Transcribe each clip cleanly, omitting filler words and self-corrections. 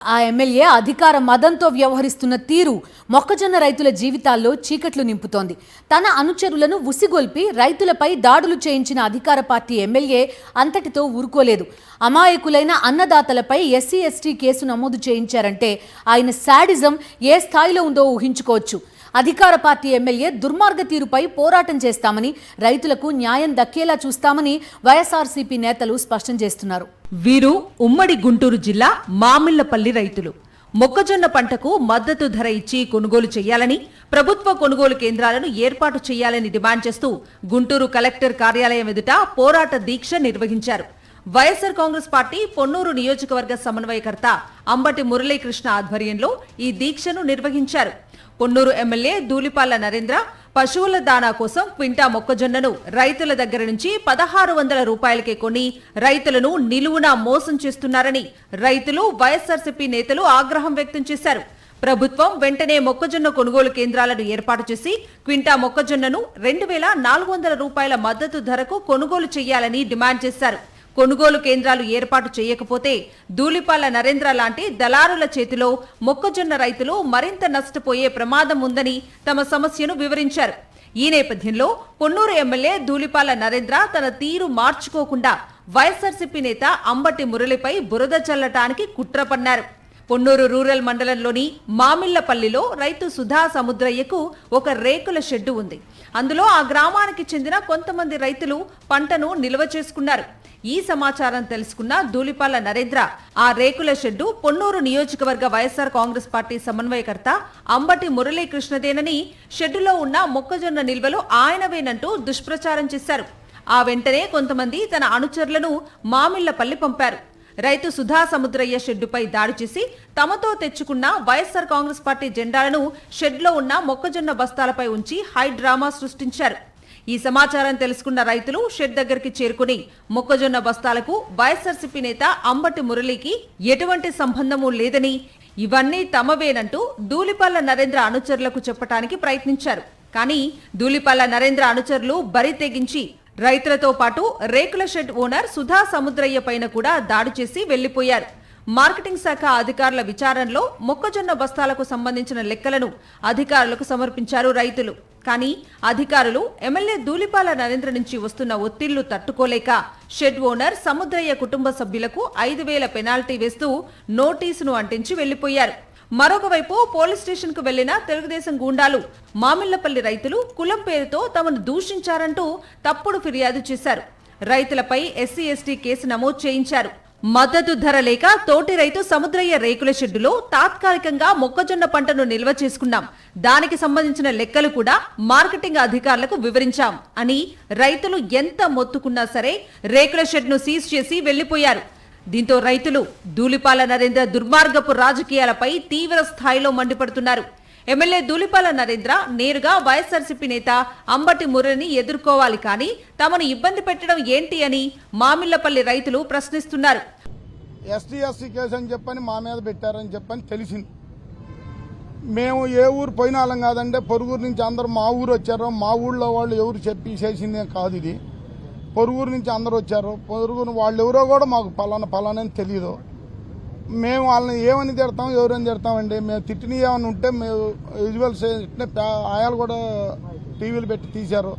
ఆ ఎమ్మెల్యే అధికార మదంతో వ్యవహరిస్తున్న తీరు మొక్కజొన్న రైతుల జీవితాల్లో చీకట్లు నింపుతోంది. తన అనుచరులను ఉసిగొల్పి రైతులపై దాడులు చేయించిన అధికార పార్టీ ఎమ్మెల్యే అంతటితో ఊరుకోలేదు. అమాయకులైన అన్నదాతలపై ఎస్సీ ఎస్టీ కేసు నమోదు చేయించారంటే ఆయన శాడిజం ఏ స్థాయిలో ఉందో ఊహించుకోవచ్చు. అధికార పార్టీ ఎమ్మెల్యే దుర్మార్గ తీరుపై పోరాటం చేస్తామని, రైతులకు న్యాయం దక్కేలా చూస్తామని వైఎస్ఆర్సీపీ నేతలు స్పష్టం చేస్తున్నారు. వీరు ఉమ్మడి గుంటూరు జిల్లా మామిళ్లపల్లి రైతులు. మొక్కజొన్న పంటకు మద్దతు ధర ఇచ్చి కొనుగోలు చేయాలని, ప్రభుత్వ కొనుగోలు కేంద్రాలను ఏర్పాటు చేయాలని డిమాండ్ చేస్తూ గుంటూరు కలెక్టర్ కార్యాలయం ఎదుట పోరాట దీక్ష నిర్వహించారు. వైఎస్ఆర్ కాంగ్రెస్ పార్టీ పొన్నూరు నియోజకవర్గ సమన్వయకర్త అంబటి మురళీకృష్ణ ఆధ్వర్యంలో ఈ దీక్షను నిర్వహించారు. పొన్నూరు ఎమ్మెల్యే ధూళిపాళ్ల నరేంద్ర పశువుల దానా కోసం క్వింటా మొక్కజొన్నను రైతుల దగ్గర నుంచి 1600 రూపాయలకే కొని రైతులను నిలువునా మోసం చేస్తున్నారని రైతులు, వైఎస్ఆర్సీపీ నేతలు ఆగ్రహం వ్యక్తం చేశారు. ప్రభుత్వం వెంటనే మొక్కజొన్న కొనుగోలు కేంద్రాలను ఏర్పాటు చేసి క్వింటా మొక్కజొన్నను 2400 రూపాయల మద్దతు ధరకు కొనుగోలు చేయాలని డిమాండ్ చేశారు. కొనుగోలు కేంద్రాలు ఏర్పాటు చేయకపోతే ధూళిపాళ్ల నరేంద్ర లాంటి దళారుల చేతిలో మొక్కజొన్న రైతులు మరింత నష్టపోయే ప్రమాదం ఉందని తమ సమస్యను వివరించారు. ఈ నేపథ్యంలో పొన్నూరు ఎమ్మెల్యే ధూళిపాళ్ల నరేంద్ర తన తీరు మార్చుకోకుండా వైఎస్ఆర్సీపీ నేత అంబటి మురళిపై బురద చల్లటానికి కుట్ర పన్నారు. పొన్నూరు రూరల్ మండలంలోని మామిళ్లపల్లిలో రైతు సుధా సముద్రయ్యకు ఒక రేకుల షెడ్డు ఉంది. అందులో ఆ గ్రామానికి చెందిన కొంతమంది రైతులు పంటను నిల్వ చేసుకున్నారు. ఈ సమాచారం తెలుసుకున్న ధూళిపాళ్ల నరేంద్ర ఆ రేకుల షెడ్డు పొన్నూరు నియోజకవర్గ వైఎస్ఆర్ కాంగ్రెస్ పార్టీ సమన్వయకర్త అంబటి మురళీకృష్ణదేనని, షెడ్డులో ఉన్న మొక్కజొన్న నిల్వలు ఆయనవేనంటూ దుష్ప్రచారం చేశారు. ఆ వెంటనే కొంతమంది తన అనుచరులను మామిళ్లపల్లి పంపారు. రైతు సుధా సముద్రయ్య షెడ్డుపై దాడి చేసి తమతో తెచ్చుకున్న వైఎస్ఆర్ కాంగ్రెస్ పార్టీ జెండాలను షెడ్లో ఉన్న మొక్కజొన్న బస్తాలపై ఉంచి హై డ్రామా సృష్టించారు. ఈ సమాచారం తెలుసుకున్న రైతులు షెడ్ దగ్గరికి చేరుకుని మొక్కజొన్న బస్తాలకు వైఎస్ఆర్సీపీ నేత అంబటి మురళికి ఎటువంటి సంబంధమూ లేదని, ఇవన్నీ తమవేనంటూ ధూళిపాళ్ల నరేంద్ర అనుచరులకు చెప్పడానికి ప్రయత్నించారు. కానీ ధూళిపాళ్ల నరేంద్ర అనుచరులు బరి తెగించి రైతులతో పాటు రేకుల షెడ్ ఓనర్ సుధా సముద్రయ్య పైన కూడా దాడి చేసి వెళ్లిపోయారు. మార్కెటింగ్ శాఖ అధికారుల విచారణలో మొక్కజొన్న బస్తాలకు సంబంధించిన లెక్కలను అధికారులకు సమర్పించారు రైతులు. కానీ అధికారులు ఎమ్మెల్యే ధూళిపాళ్ల నరేంద్ర నుంచి వస్తున్న ఒత్తిళ్లు తట్టుకోలేక షెడ్ ఓనర్ సముద్రయ్య కుటుంబ సభ్యులకు 5000 పెనాల్టీ వేస్తూ నోటీసును అంటించి వెళ్లిపోయారు. మరొకవైపు పోలీస్ స్టేషన్ కు వెళ్లిన తెలుగుదేశం గూండాలు మామిళ్లపల్లి రైతులు కులం పేరుతో తమను దూషించారంటూ తప్పుడు ఫిర్యాదు చేశారు. రైతులపై ఎస్సీ ఎస్టీ కేసు నమోదు చేయించారు. మద్దతు ధర లేక తోటి రైతు సముద్రయ్య రేకుల షెడ్డులో తాత్కాలికంగా మొక్కజొన్న పంటను నిల్వ చేసుకున్నాం, దానికి సంబంధించిన లెక్కలు కూడా మార్కెటింగ్ అధికారులకు వివరించాం అని రైతులు ఎంత మొత్తుకున్నా సరే రేకుల షెడ్ను సీజ్ చేసి వెళ్లిపోయారు. దీంతో రైతులు ధూళిపాళ్ల నరేంద్ర దుర్మార్గపు రాజకీయాలపై తీవ్ర స్థాయిలో మండిపడుతున్నారు. ఎమ్మెల్యే ధూళిపాళ్ల నరేంద్ర నేరుగా వైఎస్ఆర్సీపీ నేత అంబటి మురళిని ఎదుర్కోవాలి, కానీ తమను ఇబ్బంది పెట్టడం ఏంటి అని మామిళ్లపల్లి రైతులు ప్రశ్నిస్తున్నారు. ఎస్టీ కేసు అని చెప్పని మా మీద పెట్టారని చెప్పని తెలిసింది. మేము ఏ ఊరు పోయిన వాళ్ళం కాదంటే పొరుగురు నుంచి అందరూ మా ఊరు వచ్చారు. మా ఊళ్ళో వాళ్ళు ఎవరు చెప్పి చేసిందే కాదు, ఇది పొరుగురు నుంచి అందరూ వచ్చారు. పొరుగురు వాళ్ళు ఎవరో కూడా మాకు పలానా అని తెలియదు. మేము వాళ్ళని ఏమని తిడతాం, ఎవరని తిడతామండి. మేము తిట్టిన ఏమని ఉంటే మేము విజువల్స్ ఆయాలు కూడా టీవీలు పెట్టి తీశారు.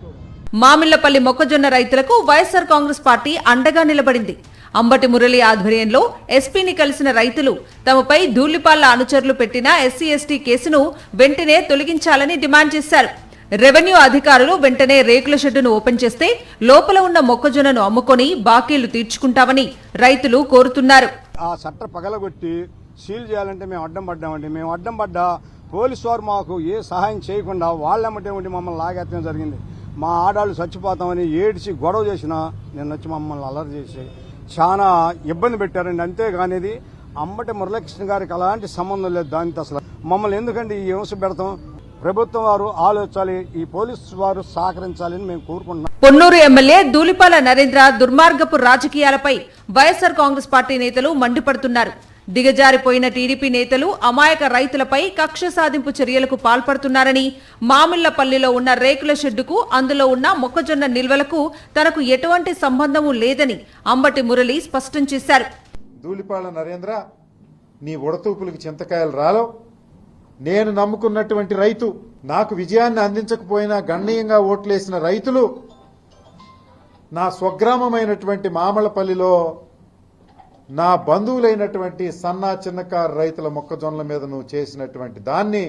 మామిళ్లపల్లి మొక్కజొన్న రైతులకు వైఎస్ఆర్ కాంగ్రెస్ పార్టీ అండగా నిలబడింది. అంబటి మురళి ఆధ్వర్యంలో ఎస్పీని కలిసిన రైతులు తమపై ధూళిపాళ్ల అనుచరులు పెట్టిన ఎస్సీ ఎస్టీ కేసును వెంటనే తొలగించాలని డిమాండ్ చేశారు. రెవెన్యూ అధికారులు వెంటనే రేకుల షెడ్డును ఓపెన్ చేస్తే లోపల ఉన్న మొక్కజొన్నను అమ్ముకొని బాకీలు తీర్చుకుంటామని రైతులు కోరుతున్నారు. ఆ షట్టర్ పగలగొట్టి సీల్ చేయాలంటే మేము అడ్డం పడ్డామండి. మేము అడ్డం పడ్డా పోలీసు వారు మాకు ఏ సహాయం చేయకుండా వాళ్ళమ్మటే ఉండి మమ్మల్ని లాగేత్తడం జరిగింది. మా ఆడాళ్ళు చచ్చిపోతామని ఏడిచి గొడవ చేసినా నేను వచ్చి మమ్మల్ని అల్లరి చేసి చాలా ఇబ్బంది పెట్టారండి. అంతేగానేది అంబటి మురళీకృష్ణ గారికి అలాంటి సంబంధం లేదు దానితో. అసలు మమ్మల్ని ఎందుకంటే ఈ హింస పెడతాం? ప్రభుత్వం వారు ఆలోచించాలి, ఈ పోలీసు వారు సహకరించాలని మేము కోరుకుంటున్నాం. పొన్నూరు ఎమ్మెల్యే ధూళిపాళ్ల నరేంద్ర దుర్మార్గపు రాజకీయాలపై వైఎస్ఆర్ కాంగ్రెస్ పార్టీ నేతలు మండిపడుతున్నారు. దిగజారిపోయిన టీడీపీ నేతలు అమాయక రైతులపై కక్ష సాధింపు చర్యలకు పాల్పడుతున్నారని, మామిళ్లపల్లిలో ఉన్న రేకుల షెడ్డుకు అందులో ఉన్న మొక్కజొన్న నిల్వలకు తనకు ఎటువంటి సంబంధమూ లేదని అంబటి మురళి స్పష్టం చేశారు. ధూళిపాళ్ల నరేంద్ర నీ ఉడతూపులకు చింతకాయలు రాలో. నేను నమ్ముకున్నటువంటి రైతు, నాకు విజయాన్ని అందించకపోయినా గణనీయంగా ఓట్లేసిన రైతులు నా స్వగ్రామమైనటువంటి మామళ్ళపల్లిలో నా బంధువులైనటువంటి సన్నా చిన్నకారు రైతుల మొక్కజొన్నల మీద నువ్వు చేసినటువంటి దాన్ని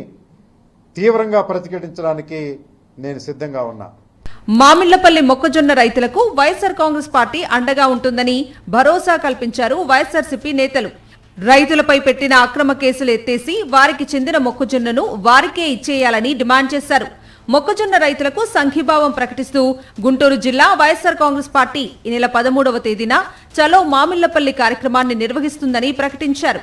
తీవ్రంగా ప్రతిఘటించడానికి నేను సిద్ధంగా ఉన్నా. మామిళ్లపల్లి మొక్కజొన్న రైతులకు వైఎస్ఆర్ కాంగ్రెస్ పార్టీ అండగా ఉంటుందని భరోసా కల్పించారు వైఎస్ఆర్సీపీ నేతలు. రైతులపై పెట్టిన అక్రమ కేసులు ఎత్తేసి వారికి చెందిన మొక్కజొన్నను వారికే ఇచ్చేయాలని డిమాండ్ చేశారు. మొక్కజొన్న రైతులకు సంఘీభావం ప్రకటిస్తూ గుంటూరు జిల్లా వైఎస్ఆర్ కాంగ్రెస్ పార్టీ ఈ నెల 13వ తేదీన చలో మామిళ్లపల్లి కార్యక్రమాన్ని నిర్వహిస్తుందని ప్రకటించారు.